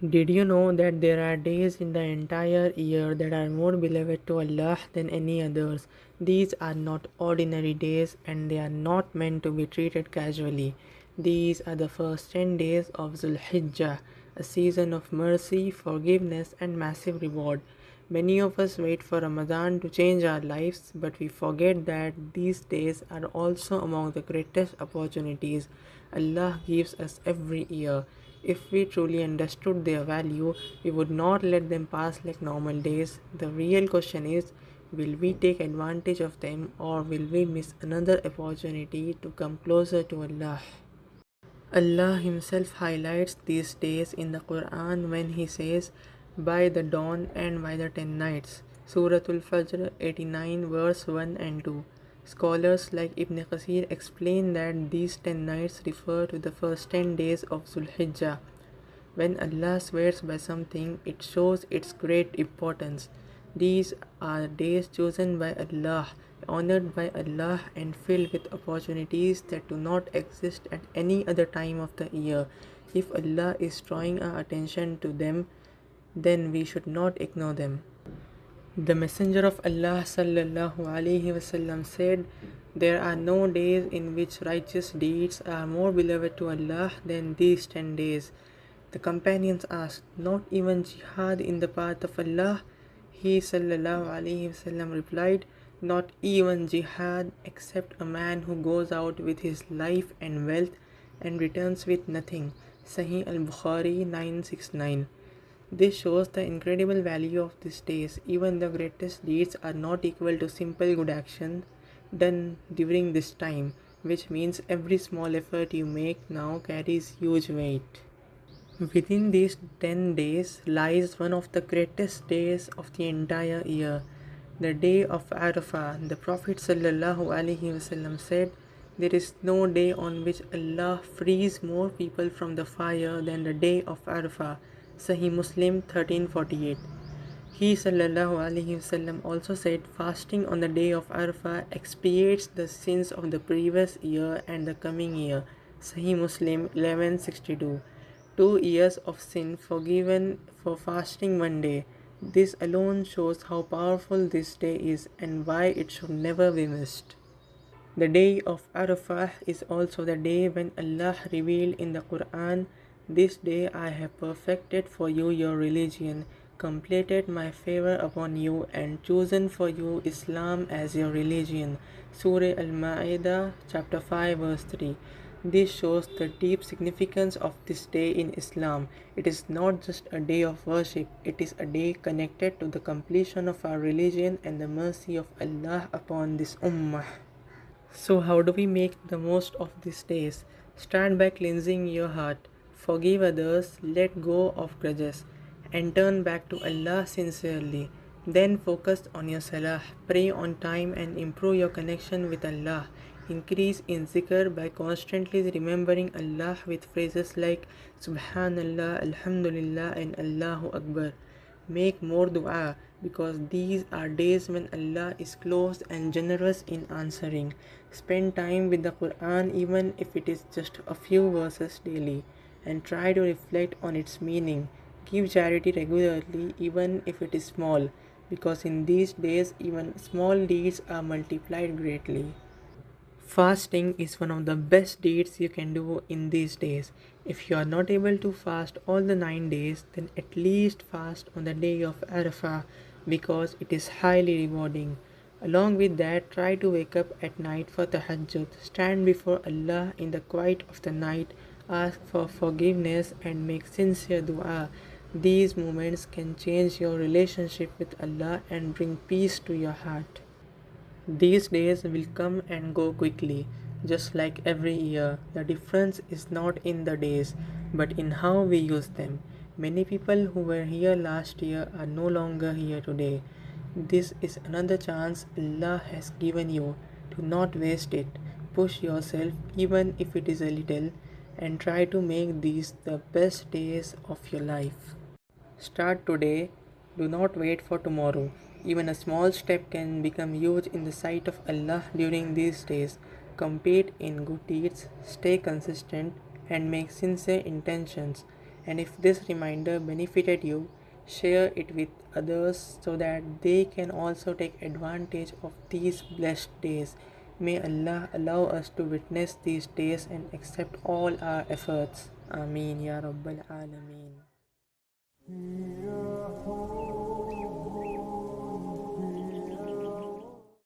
Did you know that there are days in the entire year that are more beloved to Allah than any others? These are not ordinary days and they are not meant to be treated casually. These are the first 10 days of Dhul Hijjah, a season of mercy, forgiveness, and massive reward. Many of us wait for Ramadan to change our lives, but we forget that these days are also among the greatest opportunities Allah gives us every year. If we truly understood their value, we would not let them pass like normal days. The real question is, will we take advantage of them or will we miss another opportunity to come closer to Allah? Allah Himself highlights these days in the Qur'an when He says, by the dawn and by the 10 nights. Suratul Fajr 89 verse 1 and 2. Scholars like Ibn Qasir explain that these 10 nights refer to the first 10 days of Dhul Hijjah. When Allah swears by something, it shows its great importance. These are days chosen by Allah, honored by Allah, and filled with opportunities that do not exist at any other time of the year. If Allah is drawing our attention to them, then we should not ignore them. The Messenger of Allah sallallahu alaihi wasallam said, there are no days in which righteous deeds are more beloved to Allah than these 10 days. The companions asked, not even jihad in the path of Allah? He sallallahu alaihi wasallam replied, not even jihad, except a man who goes out with his life and wealth and returns with nothing. Sahih al-Bukhari 969. This shows the incredible value of these days. Even the greatest deeds are not equal to simple good action done during this time, which means every small effort you make now carries huge weight. Within these 10 days lies one of the greatest days of the entire year, the day of Arafah. The Prophet ﷺ said, there is no day on which Allah frees more people from the fire than the day of Arafah. Sahih Muslim 1348. He ﷺ also said, fasting on the day of Arafah expiates the sins of the previous year and the coming year. Sahih Muslim 1162. 2 years of sin forgiven for fasting one day. This alone shows how powerful this day is and why it should never be missed. The day of Arafah is also the day when Allah revealed in the Qur'an, this day I have perfected for you your religion, completed my favor upon you, and chosen for you Islam as your religion. Surah Al-Ma'idah, chapter 5, verse 3. This shows the deep significance of this day in Islam. It is not just a day of worship, it is a day connected to the completion of our religion and the mercy of Allah upon this ummah. So how do we make the most of these days? Start by cleansing your heart. Forgive others, let go of grudges, and turn back to Allah sincerely. Then focus on your salah, pray on time and improve your connection with Allah. Increase in zikr by constantly remembering Allah with phrases like Subhanallah, Alhamdulillah and Allahu Akbar. Make more dua because these are days when Allah is close and generous in answering. Spend time with the Qur'an even if it is just a few verses daily, and try to reflect on its meaning. Give charity regularly even if it is small, because in these days even small deeds are multiplied greatly. Fasting is one of the best deeds you can do in these days. If you are not able to fast all the 9 days, then at least fast on the day of Arafah because it is highly rewarding. Along with that, try to wake up at night for tahajjud, stand before Allah in the quiet of the night, ask for forgiveness and make sincere dua. These moments can change your relationship with Allah and bring peace to your heart. These days will come and go quickly, just like every year. The difference is not in the days, but in how we use them. Many people who were here last year are no longer here today. This is another chance Allah has given you to not waste it. Push yourself, even if it is a little, and try to make these the best days of your life. Start today, do not wait for tomorrow. Even a small step can become huge in the sight of Allah during these days. Compete in good deeds, stay consistent, and make sincere intentions. And if this reminder benefited you, share it with others so that they can also take advantage of these blessed days. May Allah allow us to witness these days and accept all our efforts. Ameen Ya Rabbal Alameen.